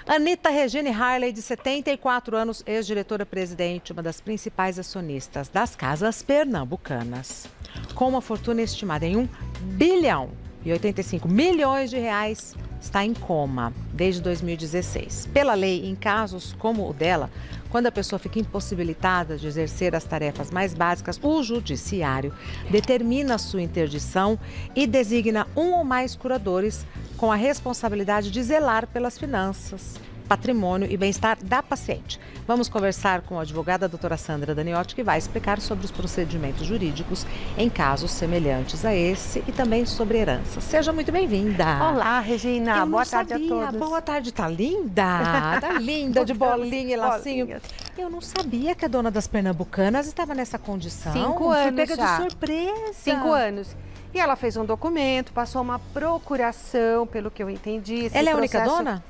Anita Regine Harley, de 74 anos, ex-diretora-presidente, uma das principais acionistas das casas pernambucanas. Com uma fortuna estimada em 1 bilhão e 85 milhões de reais, está em coma desde 2016. Pela lei, em casos como o dela, quando a pessoa fica impossibilitada de exercer as tarefas mais básicas, o judiciário determina a sua interdição e designa um ou mais curadores com a responsabilidade de zelar pelas finanças, patrimônio e bem-estar da paciente. Vamos conversar com a advogada doutora Sandra Daniotti, que vai explicar sobre os procedimentos jurídicos em casos semelhantes a esse e também sobre herança. Seja muito bem-vinda. Olá, Regina. Boa tarde a todos. Boa tarde, tá linda. Tá linda, de bolinha e lacinho. Eu não sabia que a dona das Pernambucanas estava nessa condição. 5 anos Fui pega já. de surpresa. 5 anos. E ela fez um documento, passou uma procuração, pelo que eu entendi. Ela é a única dona?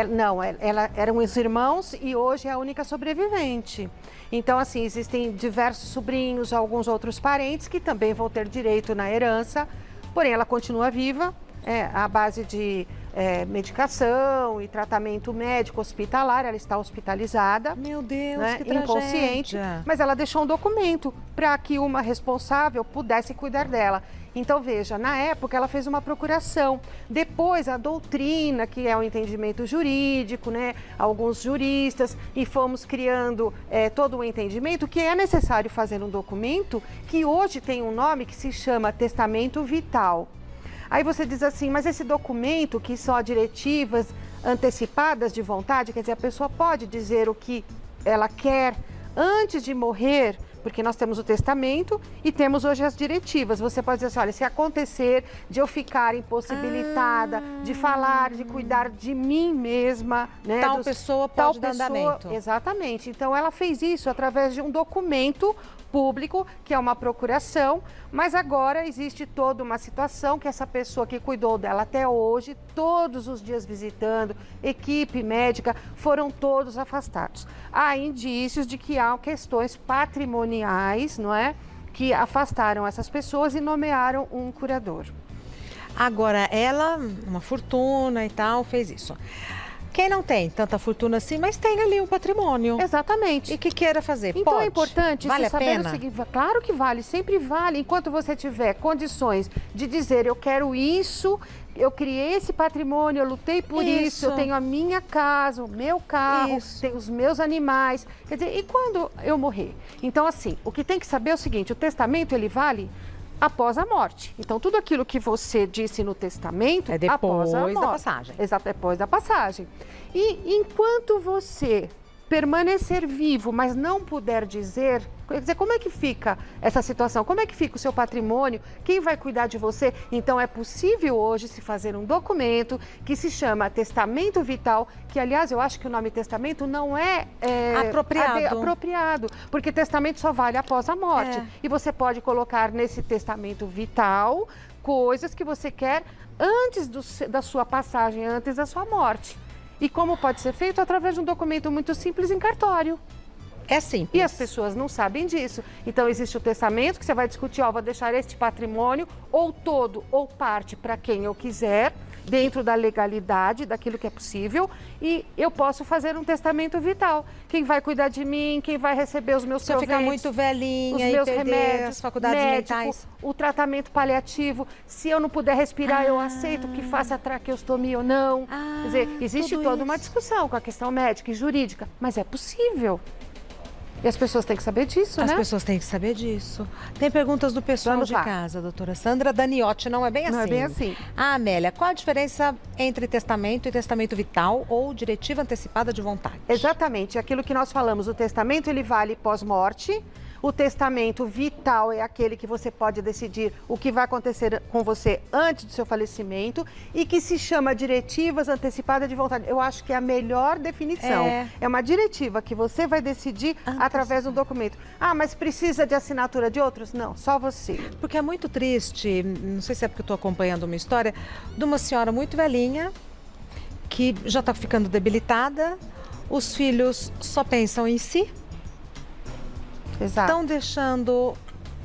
Não, ela eram os irmãos e hoje é a única sobrevivente. Então, assim, existem diversos sobrinhos, alguns outros parentes que também vão ter direito na herança, porém ela continua viva, à base de medicação e tratamento médico hospitalar, ela está hospitalizada. Meu Deus, né, que tragédia. inconsciente, mas ela deixou um documento para que uma responsável pudesse cuidar dela. Então, veja, na época ela fez uma procuração. Depois, a doutrina, que é o entendimento jurídico, né? Alguns juristas, e fomos criando todo um entendimento que é necessário fazer um documento que hoje tem um nome que se chama testamento vital. Aí você diz assim, mas esse documento, que são as diretivas antecipadas de vontade, quer dizer, a pessoa pode dizer o que ela quer antes de morrer, porque nós temos o testamento e temos hoje as diretivas. Você pode dizer assim, olha, se acontecer de eu ficar impossibilitada de falar, de cuidar de mim mesma, né? Tal pessoa pode dar andamento. Exatamente. Então, ela fez isso através de um documento público, que é uma procuração, mas agora existe toda uma situação que essa pessoa que cuidou dela até hoje, todos os dias visitando, equipe médica, foram todos afastados. Há indícios de que há questões patrimoniais, não é? Que afastaram essas pessoas e nomearam um curador. Agora, ela, uma fortuna e tal, fez isso. Quem não tem tanta fortuna assim, mas tem ali um patrimônio. Exatamente. E que queira fazer, então pode? É importante vale você saber a pena? o seguinte, claro que vale, sempre vale. Enquanto você tiver condições de dizer, eu quero isso, eu criei esse patrimônio, eu lutei por isso, eu tenho a minha casa, o meu carro, tenho os meus animais. Quer dizer, e quando eu morrer? Então, assim, o que tem que saber é o seguinte, o testamento, ele vale após a morte. Então, tudo aquilo que você disse no testamento é depois após a morte. da passagem. Exato, depois da passagem. E enquanto você permanecer vivo, mas não puder dizer, quer dizer, como é que fica essa situação? Como é que fica o seu patrimônio? Quem vai cuidar de você? Então, é possível hoje se fazer um documento que se chama testamento vital, que, aliás, eu acho que o nome testamento não é apropriado, porque testamento só vale após a morte. E você pode colocar nesse testamento vital coisas que você quer antes da sua passagem, antes da sua morte. E como pode ser feito? Através de um documento muito simples em cartório. É simples. E as pessoas não sabem disso. Então, existe o testamento que você vai discutir, vou deixar este patrimônio, ou todo ou parte, para quem eu quiser, dentro da legalidade, daquilo que é possível, e eu posso fazer um testamento vital. Quem vai cuidar de mim, quem vai receber os meus proventos, se eu ficar muito velhinha os meus e perder remédios, as faculdades mentais. O tratamento paliativo, se eu não puder respirar, eu aceito que faça traqueostomia ou não. Quer dizer, existe toda uma discussão com a questão médica e jurídica, mas é possível. E as pessoas têm que saber disso, né? As pessoas têm que saber disso. Tem perguntas do pessoal de casa, doutora Sandra Daniotti, não é bem assim? Não é bem assim. Amélia, qual a diferença entre testamento e testamento vital ou diretiva antecipada de vontade? Exatamente, aquilo que nós falamos, o testamento ele vale pós-morte. O testamento vital é aquele que você pode decidir o que vai acontecer com você antes do seu falecimento e que se chama diretivas antecipadas de vontade. Eu acho que é a melhor definição. É uma diretiva que você vai decidir através do documento. Ah, mas precisa de assinatura de outros? Não, só você. Porque é muito triste, não sei se é porque eu estou acompanhando uma história, de uma senhora muito velhinha que já está ficando debilitada, os filhos só pensam em si. Estão deixando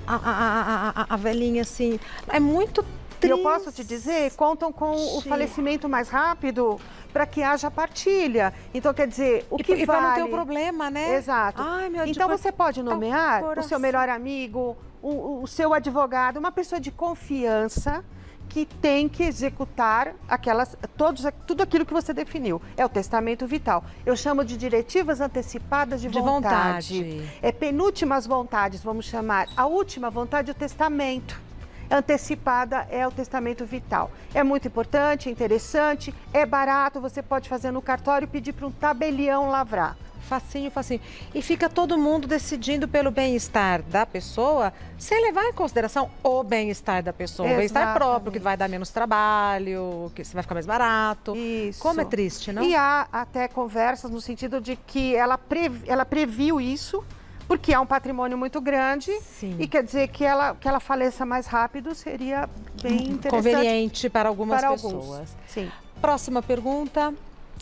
a velhinha assim, é muito triste. Eu posso te dizer, contam com o falecimento mais rápido para que haja partilha. Então, quer dizer, o que vale... E para não ter o problema, né? Exato. Ai, meu então, Deus, você pode nomear o seu coração. melhor amigo, o seu advogado, uma pessoa de confiança que tem que executar tudo aquilo que você definiu. É o testamento vital. Eu chamo de diretivas antecipadas de vontade. É penúltimas vontades, vamos chamar. A última vontade é o testamento. Antecipada é o testamento vital. É muito importante, interessante, é barato, você pode fazer no cartório e pedir para um tabelião lavrar. Facinho, facinho. E fica todo mundo decidindo pelo bem-estar da pessoa, sem levar em consideração o bem-estar da pessoa. O bem-estar próprio, que vai dar menos trabalho, que vai ficar mais barato. Isso. Como é triste, não? E há até conversas no sentido de que ela previu isso, porque é um patrimônio muito grande. Sim. E quer dizer que ela faleça mais rápido seria bem interessante. Conveniente para algumas pessoas. Alguns. Sim. Próxima pergunta,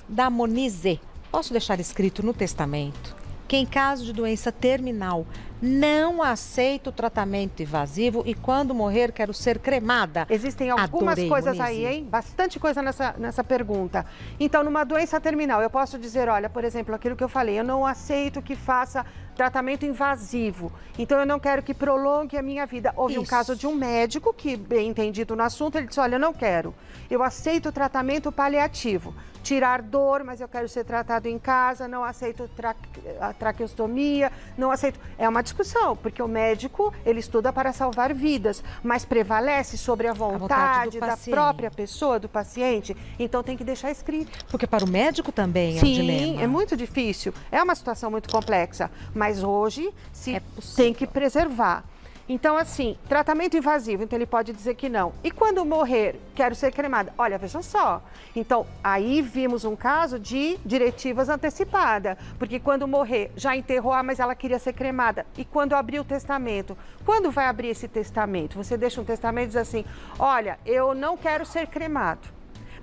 da Monize. Posso deixar escrito no testamento que em caso de doença terminal não aceito tratamento invasivo e quando morrer quero ser cremada? Existem algumas Adorei, coisas Monize. aí, hein? Bastante coisa nessa pergunta. Então, numa doença terminal, eu posso dizer, olha, por exemplo, aquilo que eu falei, eu não aceito que faça tratamento invasivo. Então, eu não quero que prolongue a minha vida. Houve um caso de um médico que, bem entendido no assunto, ele disse, olha, eu não quero. Eu aceito o tratamento paliativo. Tirar dor, mas eu quero ser tratado em casa, não aceito a traqueostomia, não aceito... É uma discussão, porque o médico, ele estuda para salvar vidas, mas prevalece sobre a vontade da própria pessoa, do paciente, então tem que deixar escrito. Porque para o médico também é um dilema. Sim, é muito difícil, é uma situação muito complexa, mas hoje se tem que preservar. Então, assim, tratamento invasivo, então ele pode dizer que não. E quando morrer, quero ser cremada? Olha, veja só. Então, aí vimos um caso de diretivas antecipadas. Porque quando morrer, já enterrou, mas ela queria ser cremada. E quando abrir o testamento? Quando vai abrir esse testamento? Você deixa um testamento e diz assim, olha, eu não quero ser cremado.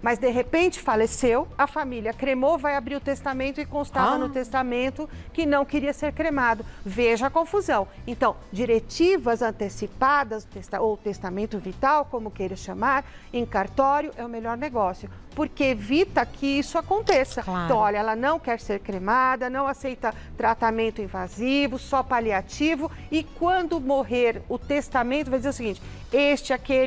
Mas, de repente, faleceu, a família cremou, vai abrir o testamento e constava no testamento que não queria ser cremado. Veja a confusão. Então, diretivas antecipadas, ou testamento vital, como queira chamar, em cartório é o melhor negócio, porque evita que isso aconteça. Claro. Então, olha, ela não quer ser cremada, não aceita tratamento invasivo, só paliativo, e quando morrer o testamento vai dizer o seguinte,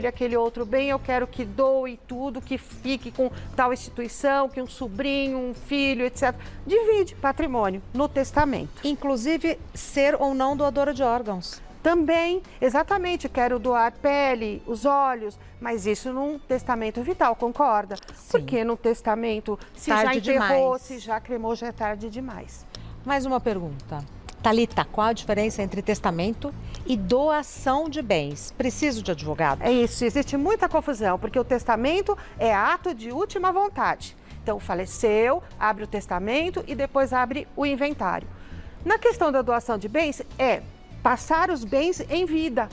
aquele outro bem, eu quero que doe tudo, que fique com tal instituição, que um sobrinho, um filho, etc. Divide patrimônio no testamento. Inclusive, ser ou não doadora de órgãos. Também, exatamente, quero doar pele, os olhos, mas isso num testamento vital, concorda? Sim. Porque no testamento, se tarde já enterrou, demais. se já cremou, já é tarde demais. Mais uma pergunta. Thalita, qual a diferença entre testamento e doação de bens? Preciso de advogado? É isso, existe muita confusão, porque o testamento é ato de última vontade. Então, faleceu, abre o testamento e depois abre o inventário. Na questão da doação de bens, é passar os bens em vida.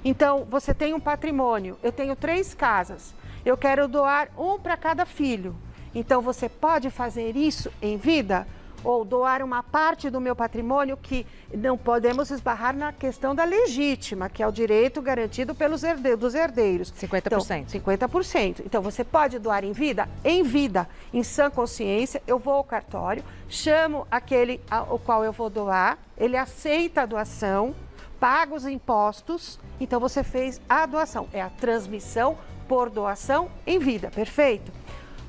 Então, você tem um patrimônio, eu tenho 3 casas, eu quero doar um para cada filho. Então, você pode fazer isso em vida? Ou doar uma parte do meu patrimônio, que não podemos esbarrar na questão da legítima, que é o direito garantido pelos dos herdeiros. 50%. Então, 50%. Então, você pode doar em vida? Em vida, em sã consciência, eu vou ao cartório, chamo aquele ao qual eu vou doar, ele aceita a doação, paga os impostos, então você fez a doação. É a transmissão por doação em vida, perfeito?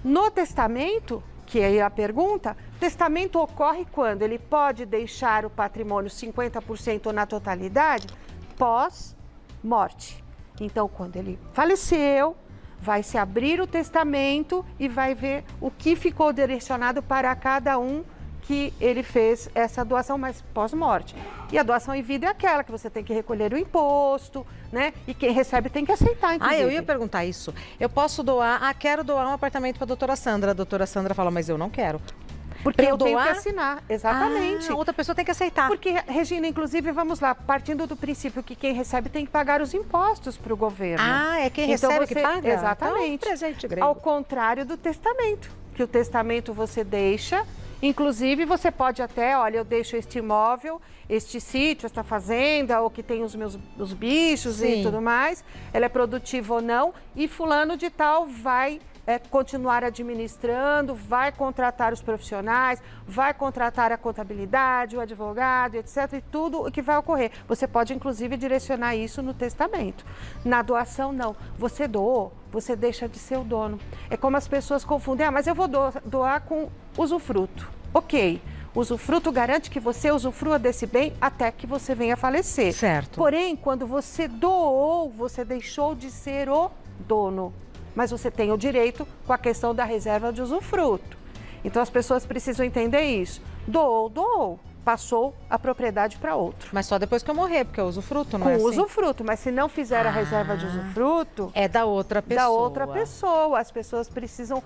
No testamento, que é a pergunta, testamento ocorre quando ele pode deixar o patrimônio 50% ou na totalidade pós-morte. Então, quando ele faleceu, vai se abrir o testamento e vai ver o que ficou direcionado para cada um que ele fez essa doação, mas pós-morte. E a doação em vida é aquela que você tem que recolher o imposto, né? E quem recebe tem que aceitar, inclusive. Eu ia perguntar isso. Eu posso doar, quero doar um apartamento para a doutora Sandra. A doutora Sandra fala, mas eu não quero. Porque eu tenho que assinar, exatamente. A outra pessoa tem que aceitar. Porque, Regina, inclusive, vamos lá, partindo do princípio que quem recebe tem que pagar os impostos para o governo. É quem recebe que paga? Exatamente. Então, presente grego. Ao contrário do testamento, que o testamento você deixa, inclusive você pode até, olha, eu deixo este imóvel, este sítio, esta fazenda, ou que tem os bichos e tudo mais, ela é produtiva ou não, e fulano de tal vai continuar administrando, vai contratar os profissionais, vai contratar a contabilidade, o advogado, etc. E tudo o que vai ocorrer. Você pode, inclusive, direcionar isso no testamento. Na doação, não. Você doou, você deixa de ser o dono. É como as pessoas confundem, mas eu vou doar com usufruto. Ok. Usufruto garante que você usufrua desse bem até que você venha a falecer. Certo. Porém, quando você doou, você deixou de ser o dono. Mas você tem o direito com a questão da reserva de usufruto. Então, as pessoas precisam entender isso. Doou. Passou a propriedade para outro. Mas só depois que eu morrer, porque é usufruto, não é assim? Com usufruto, mas se não fizer a reserva de usufruto... É da outra pessoa. Da outra pessoa. As pessoas precisam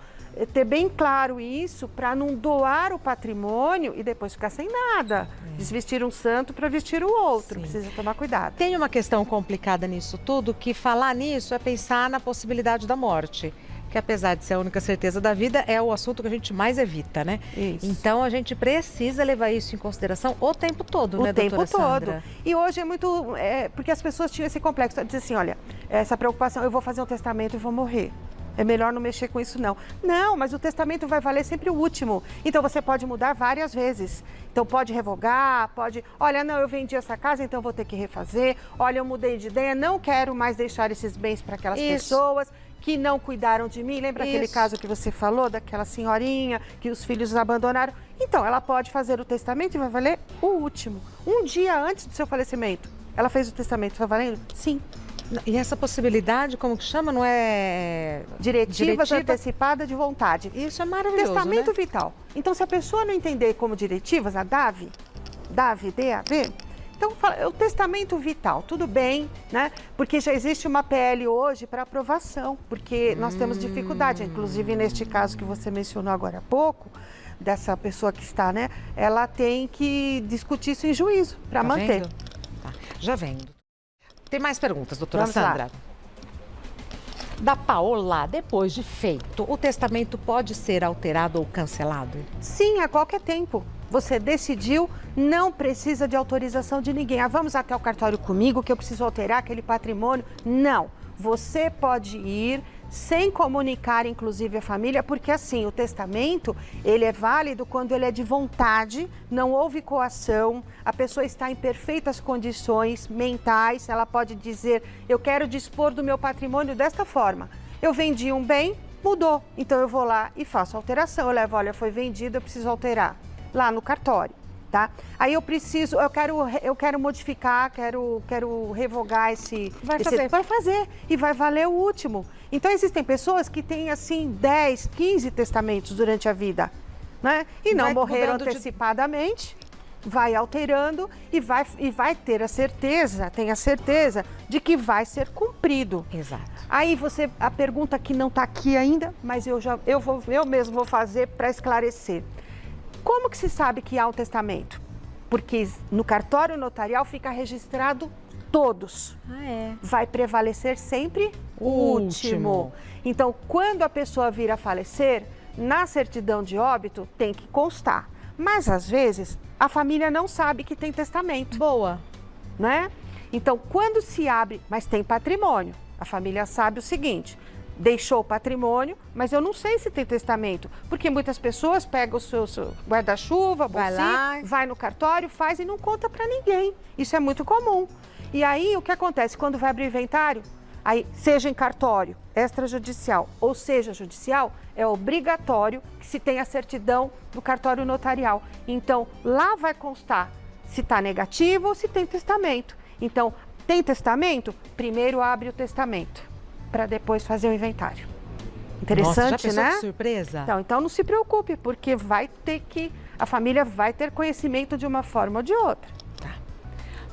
ter bem claro isso para não doar o patrimônio e depois ficar sem nada. Desvestir um santo para vestir o outro. Sim. Precisa tomar cuidado. Tem uma questão complicada nisso tudo, que falar nisso é pensar na possibilidade da morte. Que apesar de ser a única certeza da vida, é o assunto que a gente mais evita, né? Isso. Então, a gente precisa levar isso em consideração o tempo todo, né, doutora Sandra? O tempo todo. E hoje é muito... porque as pessoas tinham esse complexo. Dizem assim, olha, essa preocupação, eu vou fazer um testamento e vou morrer. É melhor não mexer com isso, não. Não, mas o testamento vai valer sempre o último. Então, você pode mudar várias vezes. Então, pode revogar, pode... Olha, não, eu vendi essa casa, então vou ter que refazer. Olha, eu mudei de ideia, não quero mais deixar esses bens para aquelas pessoas que não cuidaram de mim. Lembra aquele caso que você falou, daquela senhorinha que os filhos abandonaram? Então, ela pode fazer o testamento e vai valer o último. Um dia antes do seu falecimento, ela fez o testamento, vai valendo? Sim. E essa possibilidade, como que chama? Não é... Diretivas antecipada de vontade. Isso é maravilhoso, Testamento né? vital. Então, se a pessoa não entender como diretivas, a DAV, DAV, então, o testamento vital, tudo bem, né? Porque já existe uma PL hoje para aprovação, porque nós temos dificuldade, inclusive neste caso que você mencionou agora há pouco, dessa pessoa que está, né? Ela tem que discutir isso em juízo para manter. Vendo? Tá. Já vendo. Tem mais perguntas, doutora Vamos Sandra? lá. Da Paola, depois de feito, o testamento pode ser alterado ou cancelado? Sim, a qualquer tempo. Você decidiu, não precisa de autorização de ninguém. Vamos até o cartório comigo que eu preciso alterar aquele patrimônio. Não, você pode ir sem comunicar, inclusive, a família, porque assim, o testamento, ele é válido quando ele é de vontade, não houve coação, a pessoa está em perfeitas condições mentais, ela pode dizer, eu quero dispor do meu patrimônio desta forma. Eu vendi um bem, mudou, então eu vou lá e faço alteração. Eu levo, olha, foi vendido, eu preciso alterar. Lá no cartório, tá? Aí eu quero modificar, quero revogar esse... Vai fazer e vai valer o último. Então, existem pessoas que têm, assim, 10, 15 testamentos durante a vida, né? E não morreram antecipadamente, vai alterando e vai ter a certeza, tem a certeza de que vai ser cumprido. Exato. Aí a pergunta que não está aqui ainda, mas eu mesmo vou fazer para esclarecer. Como que se sabe que há um testamento? Porque no cartório notarial fica registrado todos. Vai prevalecer sempre o último. Então, quando a pessoa vir a falecer, na certidão de óbito tem que constar. Mas, às vezes, a família não sabe que tem testamento. Boa. Né? Então, quando se abre, mas tem patrimônio, a família sabe o seguinte... Deixou o patrimônio, mas eu não sei se tem testamento. Porque muitas pessoas pegam o seu guarda-chuva, bolsinha, vai no cartório, faz e não conta para ninguém. Isso é muito comum. E aí, o que acontece? Quando vai abrir inventário, aí, seja em cartório, extrajudicial ou seja judicial, é obrigatório que se tenha a certidão do cartório notarial. Então, lá vai constar se está negativo ou se tem testamento. Então, tem testamento? Primeiro abre o testamento, para depois fazer o inventário. Interessante, nossa, já pensou, né? Que surpresa. Então não se preocupe, porque a família vai ter conhecimento de uma forma ou de outra. Tá.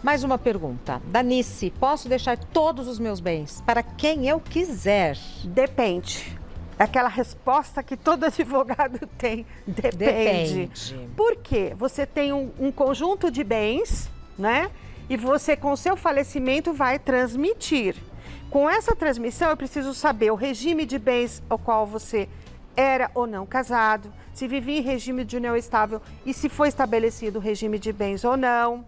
Mais uma pergunta. Danice, posso deixar todos os meus bens para quem eu quiser? Depende. Aquela resposta que todo advogado tem. Depende. Por quê? Você tem um conjunto de bens, né? E você, com o seu falecimento, vai transmitir. Com essa transmissão, eu preciso saber o regime de bens ao qual você era ou não casado, se vivia em regime de união estável e se foi estabelecido o regime de bens ou não,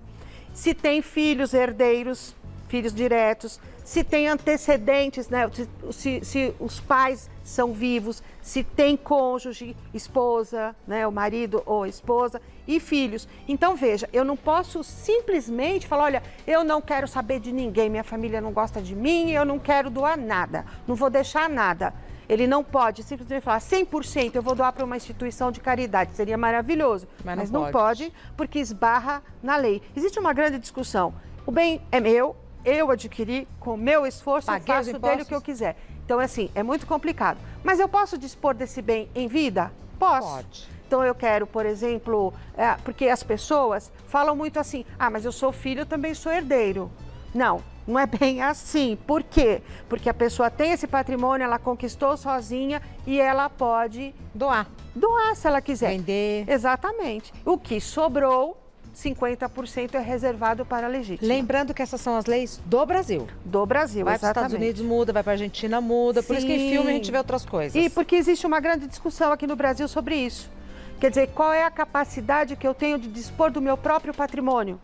se tem filhos herdeiros, filhos diretos, se tem antecedentes, né? Se os pais são vivos, se tem cônjuge, esposa, né? O marido ou a esposa e filhos. Então, veja, eu não posso simplesmente falar, olha, eu não quero saber de ninguém, minha família não gosta de mim, eu não quero doar nada, não vou deixar nada. Ele não pode simplesmente falar 100% eu vou doar para uma instituição de caridade, seria maravilhoso, mas não pode porque esbarra na lei. Existe uma grande discussão, o bem é meu, eu adquiri com o meu esforço, eu faço dele o que eu quiser. Então, assim, é muito complicado. Mas eu posso dispor desse bem em vida? Posso. Pode. Então, eu quero, por exemplo, porque as pessoas falam muito assim, mas eu sou filho, eu também sou herdeiro. Não, não é bem assim. Por quê? Porque a pessoa tem esse patrimônio, ela conquistou sozinha e ela pode doar. Doar se ela quiser. Vender. Exatamente. O que sobrou, 50% é reservado para a legítima. Lembrando que essas são as leis do Brasil. Do Brasil, vai para os Estados Unidos, muda, vai para a Argentina, muda. Sim. Por isso que em filme a gente vê outras coisas. E porque existe uma grande discussão aqui no Brasil sobre isso. Quer dizer, qual é a capacidade que eu tenho de dispor do meu próprio patrimônio?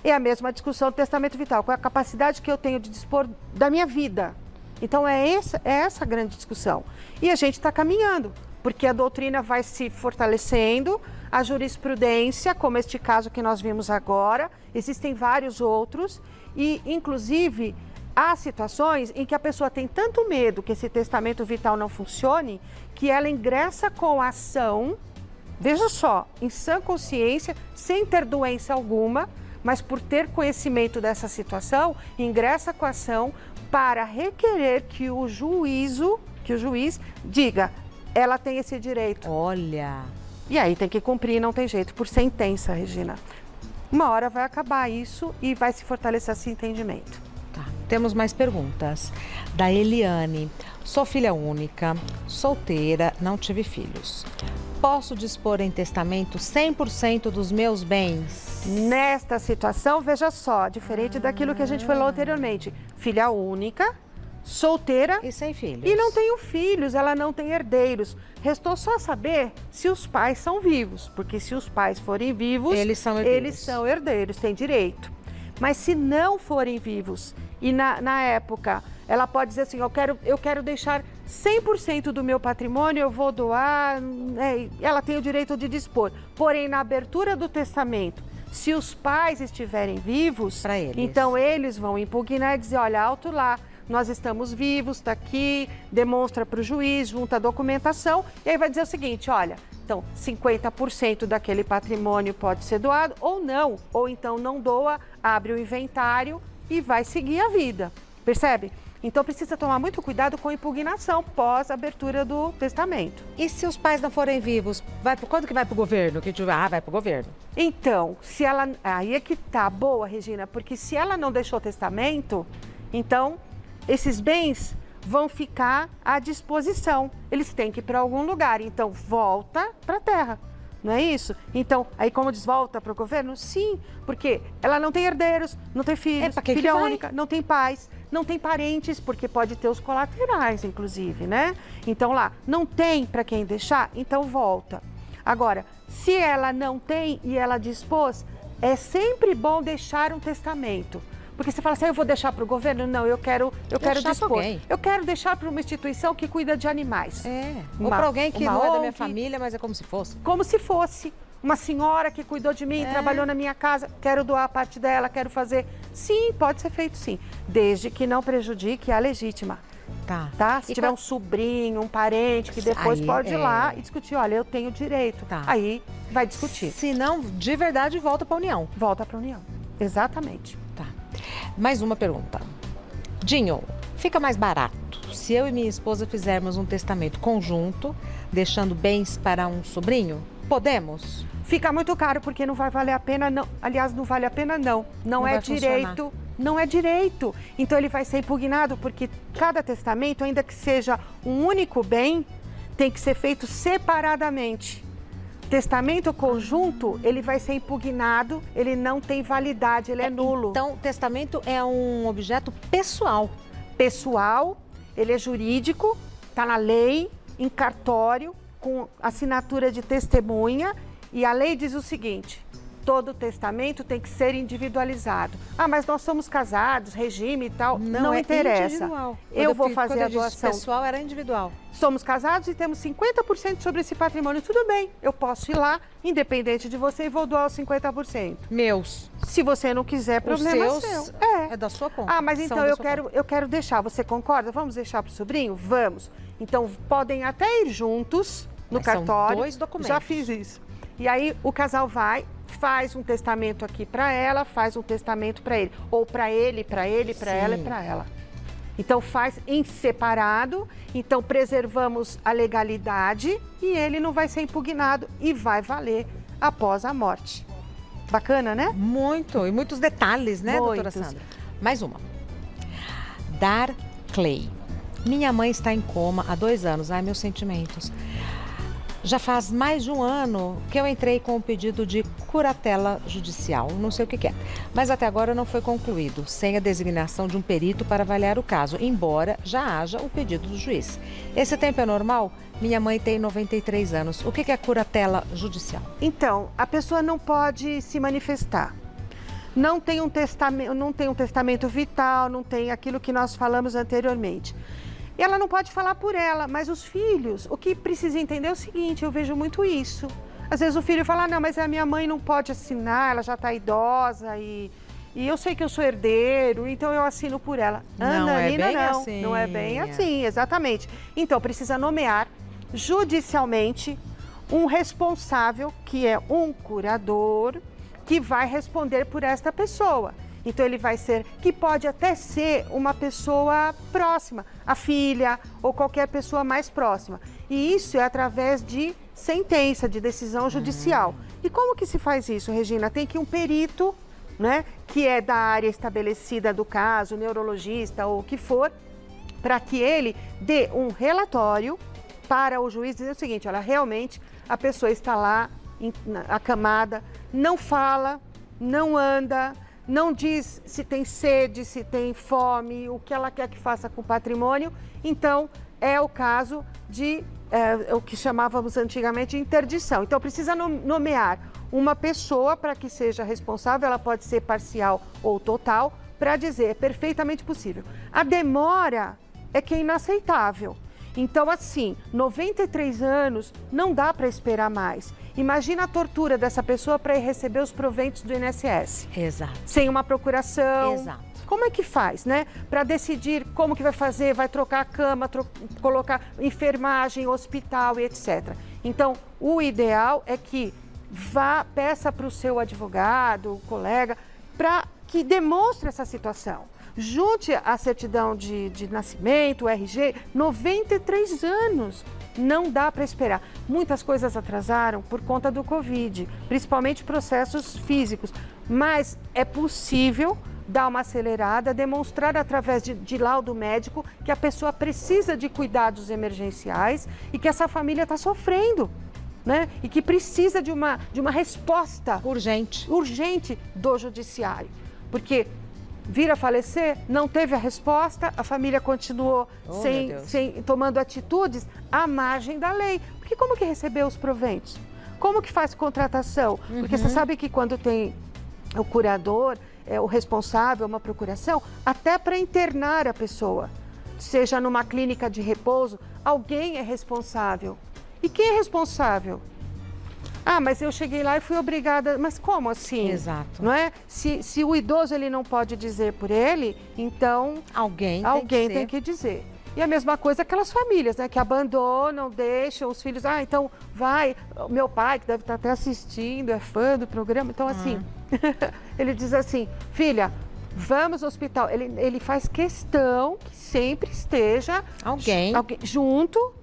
É a mesma discussão do testamento vital. Qual é a capacidade que eu tenho de dispor da minha vida? Então, é essa a grande discussão. E a gente está caminhando, porque a doutrina vai se fortalecendo, a jurisprudência, como este caso que nós vimos agora, existem vários outros, e, inclusive, há situações em que a pessoa tem tanto medo que esse testamento vital não funcione, que ela ingressa com a ação, veja só, em sã consciência, sem ter doença alguma, mas por ter conhecimento dessa situação, ingressa com a ação para requerer que o juiz diga, ela tem esse direito. Olha! E aí tem que cumprir, não tem jeito, por sentença, Regina. Uma hora vai acabar isso e vai se fortalecer esse entendimento. Tá. Temos mais perguntas. Da Eliane. Sou filha única, solteira, não tive filhos. Posso dispor em testamento 100% dos meus bens? Nesta situação, veja só, diferente daquilo que a gente falou anteriormente. Filha única, solteira e sem filhos. E não tenho filhos, ela não tem herdeiros. Restou só saber se os pais são vivos, porque se os pais forem vivos, eles são herdeiros, têm direito. Mas se não forem vivos, e na época, ela pode dizer assim, eu quero deixar 100% do meu patrimônio, eu vou doar, ela tem o direito de dispor. Porém, na abertura do testamento, se os pais estiverem vivos, então eles vão impugnar e dizer, olha, alto lá, nós estamos vivos, está aqui, demonstra para o juiz, junta a documentação, e aí vai dizer o seguinte, olha, então 50% daquele patrimônio pode ser doado ou não, ou então não doa, abre o inventário e vai seguir a vida, percebe? Então precisa tomar muito cuidado com a impugnação pós abertura do testamento. E se os pais não forem vivos, quando que vai para o governo? Vai para o governo. Então, se ela, aí é que tá boa, Regina, porque se ela não deixou testamento, então esses bens vão ficar à disposição. Eles têm que ir para algum lugar, então volta para a terra. Não é isso? Então, aí como diz, volta para o governo? Sim, porque ela não tem herdeiros, não tem filhos, filha única, não tem pais, não tem parentes, porque pode ter os colaterais, inclusive, né? Então lá, não tem para quem deixar, então volta. Agora, se ela não tem e ela dispôs, é sempre bom deixar um testamento. Porque você fala assim, eu vou deixar para o governo? Não, eu quero dispor. Eu quero deixar para uma instituição que cuida de animais. Ou para alguém que não é da minha família, mas é como se fosse. Como se fosse. Uma senhora que cuidou de mim, trabalhou na minha casa, quero doar a parte dela, quero fazer. Sim, pode ser feito sim, desde que não prejudique a legítima. Tá? Se tiver um sobrinho, um parente, que depois pode ir lá e discutir, olha, eu tenho direito. Aí vai discutir. Se não, de verdade, volta para a União. Volta para a União, exatamente. Mais uma pergunta. Dinho, fica mais barato se eu e minha esposa fizermos um testamento conjunto, deixando bens para um sobrinho? Podemos? Fica muito caro porque não vai valer a pena, não. Aliás, não vale a pena, não. Não é direito. Não é direito. Então ele vai ser impugnado porque cada testamento, ainda que seja um único bem, tem que ser feito separadamente. Testamento conjunto, ele vai ser impugnado, ele não tem validade, ele é nulo. Então, testamento é um objeto pessoal. Pessoal, ele é jurídico, está na lei, em cartório, com assinatura de testemunha, e a lei diz o seguinte, todo testamento tem que ser individualizado. Ah, mas nós somos casados, regime e tal. Não interessa. Individual. Eu vou fazer a doação. Pessoal era individual. Somos casados e temos 50% sobre esse patrimônio. Tudo bem, eu posso ir lá, independente de você, e vou doar os 50%. Meus. Se você não quiser, problema Os seus seu. é da sua conta. Ah, mas então eu quero deixar. Você concorda? Vamos deixar para o sobrinho? Vamos. Então, podem até ir juntos no cartório. São 2 documentos. Já fiz isso. E aí, o casal vai, faz um testamento aqui para ela, faz um testamento para ele. Ou para ele, para ele, para ela e para ela. Então, faz em separado. Então, preservamos a legalidade e ele não vai ser impugnado e vai valer após a morte. Bacana, né? Muito. E muitos detalhes, né, doutora Muitos. Sandra? Mais uma. Dar Clay. Minha mãe está em coma há 2 anos. Ai, meus sentimentos. Já faz mais de 1 ano que eu entrei com o pedido de curatela judicial, não sei o que é, mas até agora não foi concluído, sem a designação de um perito para avaliar o caso, embora já haja o pedido do juiz. Esse tempo é normal? Minha mãe tem 93 anos. O que é curatela judicial? Então, a pessoa não pode se manifestar. Não tem um testamento vital, não tem aquilo que nós falamos anteriormente. Ela não pode falar por ela, mas os filhos, o que precisa entender é o seguinte, eu vejo muito isso. Às vezes o filho fala, não, mas a minha mãe não pode assinar, ela já está idosa e eu sei que eu sou herdeiro, então eu assino por ela. Não é bem assim. Não é bem assim, exatamente. Então, precisa nomear judicialmente um responsável, que é um curador, que vai responder por esta pessoa. Então, ele vai ser, que pode até ser uma pessoa próxima, a filha ou qualquer pessoa mais próxima. E isso é através de sentença, de decisão judicial. E como que se faz isso, Regina? Tem que um perito, né, que é da área estabelecida do caso, neurologista ou o que for, para que ele dê um relatório para o juiz dizer o seguinte, olha, realmente a pessoa está lá acamada, não fala, não anda, não diz se tem sede, se tem fome, o que ela quer que faça com o patrimônio. Então, é o caso de o que chamávamos antigamente de interdição. Então, precisa nomear uma pessoa para que seja responsável, ela pode ser parcial ou total, para dizer, é perfeitamente possível. A demora é que é inaceitável. Então, assim, 93 anos não dá para esperar mais. Imagina a tortura dessa pessoa para ir receber os proventos do INSS. Exato. Sem uma procuração. Exato. Como é que faz, né? Para decidir como que vai fazer, vai trocar a cama, colocar enfermagem, hospital e etc. Então, o ideal é que peça para o seu advogado, colega, para que demonstre essa situação. Junte a certidão de nascimento, o RG, 93 anos. Não dá para esperar. Muitas coisas atrasaram por conta do Covid, principalmente processos físicos. Mas é possível dar uma acelerada, demonstrar através de laudo médico que a pessoa precisa de cuidados emergenciais e que essa família está sofrendo, né? E que precisa de uma resposta urgente do judiciário. Porque vir a falecer, não teve a resposta, a família continuou tomando atitudes à margem da lei. Porque como que recebeu os proventos? Como que faz contratação? Porque você sabe que quando tem o curador, o responsável, uma procuração, até para internar a pessoa, seja numa clínica de repouso, alguém é responsável. E quem é responsável? Ah, mas eu cheguei lá e fui obrigada. Mas como assim? Exato. Não é? Se o idoso ele não pode dizer por ele, então alguém tem que dizer. E a mesma coisa aquelas famílias, né? Que abandonam, deixam os filhos. Ah, então vai. Meu pai, que deve estar até assistindo, é fã do programa. Então, assim, ele diz assim, filha, vamos ao hospital. Ele faz questão que sempre esteja alguém junto.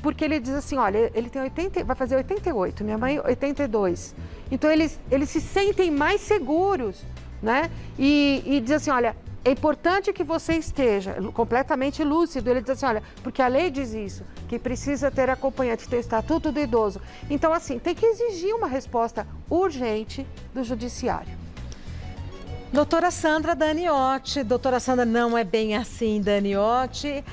Porque ele diz assim, olha, ele tem vai fazer 88, minha mãe 82. Então, eles se sentem mais seguros, né? E diz assim, olha, é importante que você esteja completamente lúcido. Ele diz assim, olha, porque a lei diz isso, que precisa ter acompanhante, tem o estatuto do idoso. Então, assim, tem que exigir uma resposta urgente do judiciário. Doutora Sandra Daniotti, doutora Sandra, não é bem assim, Daniotti,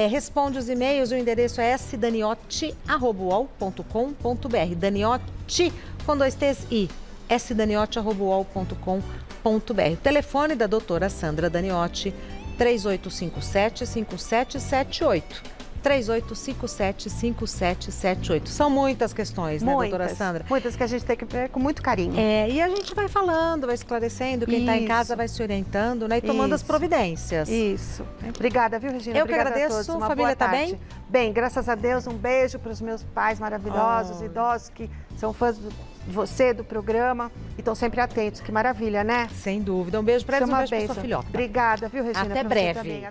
responde os e-mails, o endereço é sdaniotti@uol.com.br, Daniotti com 2 T's e sdaniotti@uol.com.br. O telefone da doutora Sandra Daniotti, 3857-5778. 3857-5778. São muitas questões, né, doutora Sandra? Muitas que a gente tem que ver com muito carinho. E a gente vai falando, vai esclarecendo, quem está em casa vai se orientando, né, e tomando as providências. Isso. Obrigada, viu, Regina? Eu Obrigada que agradeço. A família está bem? Bem, graças a Deus. Um beijo para os meus pais maravilhosos, idosos, que são fãs de você, do programa, e estão sempre atentos. Que maravilha, né? Sem dúvida. Um beijo para eles, um beijo para sua filhota. Obrigada, viu, Regina? Até breve.